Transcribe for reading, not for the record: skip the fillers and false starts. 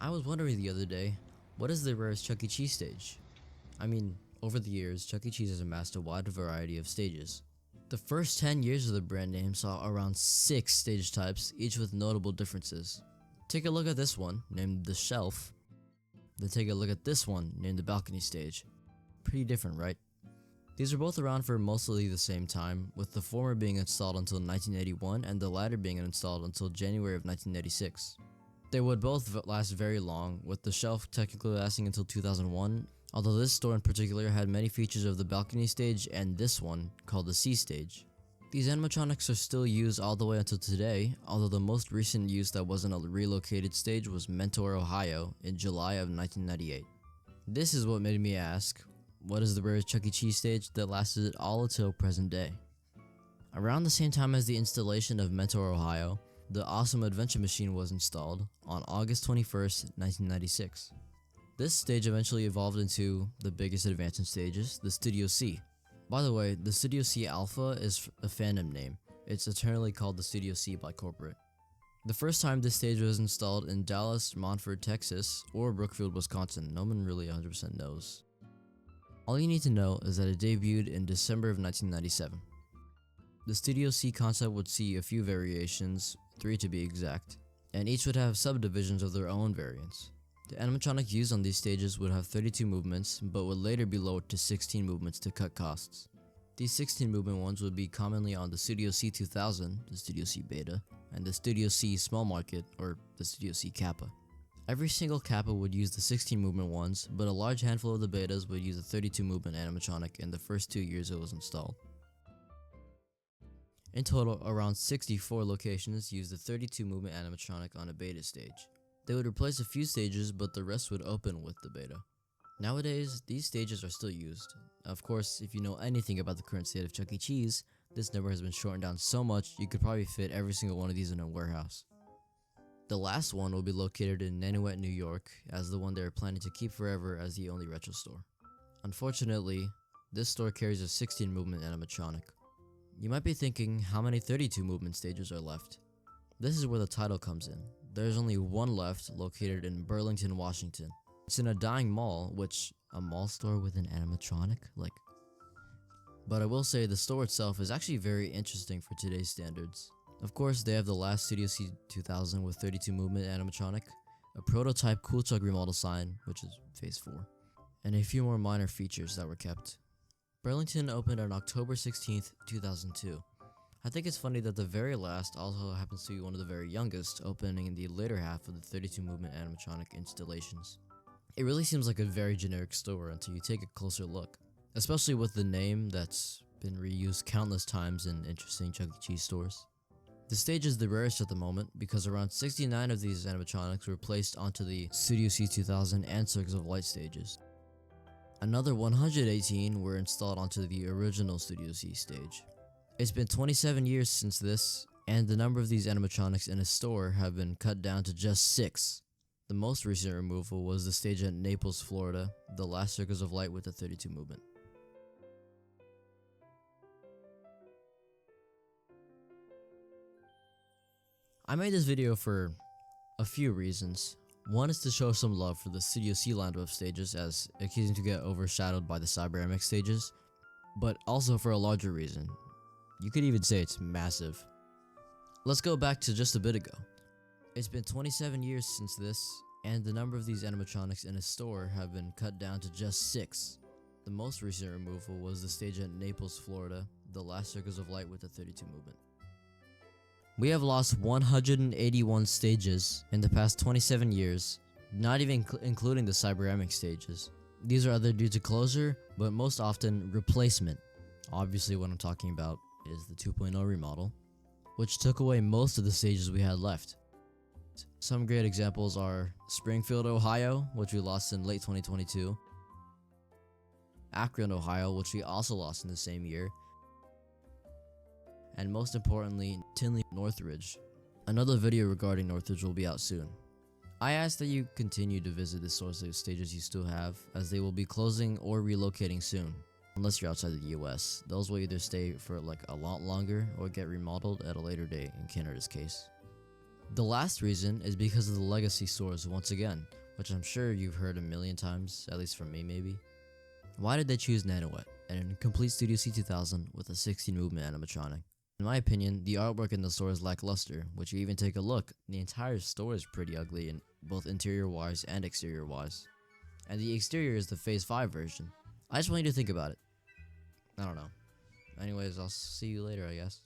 I was wondering the other day, what is the rarest Chuck E. Cheese stage? I mean, over the years, Chuck E. Cheese has amassed a wide variety of stages. The first 10 years of the brand name saw around 6 stage types, each with notable differences. Take a look at this one, named the Shelf. Then take a look at this one, named the Balcony stage. Pretty different, right? These were both around for mostly the same time, with the former being installed until 1981 and the latter being installed until January of 1986. They would both last very long, with the Shelf technically lasting until 2001, although this store in particular had many features of the Balcony stage and this one, called the C stage. These animatronics are still used all the way until today, although the most recent use that wasn't a relocated stage was Mentor, Ohio in July of 1998. This is what made me ask, what is the rarest Chuck E. Cheese stage that lasted all until present day? Around the same time as the installation of Mentor, Ohio, the Awesome Adventure Machine was installed on August 21st, 1996. This stage eventually evolved into the biggest advance in stages, the Studio C. By the way, the Studio C Alpha is a fandom name. It's eternally called the Studio C by corporate. The first time this stage was installed in Dallas, Montford, Texas, or Brookfield, Wisconsin, no one really 100% knows. All you need to know is that it debuted in December of 1997. The Studio C concept would see a few variations, 3 to be exact, and each would have subdivisions of their own variants. The animatronic used on these stages would have 32 movements, but would later be lowered to 16 movements to cut costs. These 16 movement ones would be commonly on the Studio C 2000, the Studio C Beta, and the Studio C Small Market, or the Studio C Kappa. Every single Kappa would use the 16 movement ones, but a large handful of the Betas would use the 32 movement animatronic in the first 2 years it was installed. In total, around 64 locations used the 32 movement animatronic on a beta stage. They would replace a few stages, but the rest would open with the beta. Nowadays, these stages are still used. Of course, if you know anything about the current state of Chuck E. Cheese, this number has been shortened down so much you could probably fit every single one of these in a warehouse. The last one will be located in Nanuet, New York, as the one they are planning to keep forever as the only retro store. Unfortunately, this store carries a 16 movement animatronic. You might be thinking, how many 32 movement stages are left? This is where the title comes in. There's only one left, located in Burlington, Washington. It's in a dying mall, which, a mall store with an animatronic? But I will say the store itself is actually very interesting for today's standards. Of course, they have the last Studio C 2000 with 32 movement animatronic, a prototype Cool Chuck remodel sign, which is phase 4, and a few more minor features that were kept. Burlington opened on October 16th, 2002. I think it's funny that the very last also happens to be one of the very youngest, opening in the later half of the 32 movement animatronic installations. It really seems like a very generic store until you take a closer look, especially with the name that's been reused countless times in interesting Chuck E. Cheese stores. The stage is the rarest at the moment because around 69 of these animatronics were placed onto the Studio C 2000 and Circus of Light stages. Another 118 were installed onto the original Studio C stage. It's been 27 years since this, and the number of these animatronics in a store have been cut down to just 6. The most recent removal was the stage at Naples, Florida, the last Circus of Light with the 32 movement. I made this video for a few reasons. One is to show some love for the Studio C lineup of stages, as it seems to get overshadowed by the Cyberamic stages, but also for a larger reason. You could even say it's massive. Let's go back to just a bit ago. It's been 27 years since this, and the number of these animatronics in a store have been cut down to just 6. The most recent removal was the stage at Naples, Florida, the last Circus of Light with the 32 movement. We have lost 181 stages in the past 27 years, not even including the Cyberamic stages. These are either due to closure, but most often replacement. Obviously what I'm talking about is the 2.0 remodel, which took away most of the stages we had left. Some great examples are Springfield, Ohio, which we lost in late 2022, Akron, Ohio, which we also lost in the same year, and most importantly, Tinley, Northridge. Another video regarding Northridge will be out soon. I ask that you continue to visit the source of stages you still have, as they will be closing or relocating soon. Unless you're outside the US, those will either stay for a lot longer or get remodeled at a later date in Canada's case. The last reason is because of the legacy stores once again, which I'm sure you've heard a million times, at least from me maybe. Why did they choose Nanowet and a complete Studio C2000 with a 16 movement animatronic? In my opinion, the artwork in the store is lackluster, which you even take a look, the entire store is pretty ugly in both interior wise and exterior wise. And the exterior is the Phase 5 version. I just want you to think about it. I don't know. Anyways, I'll see you later, I guess.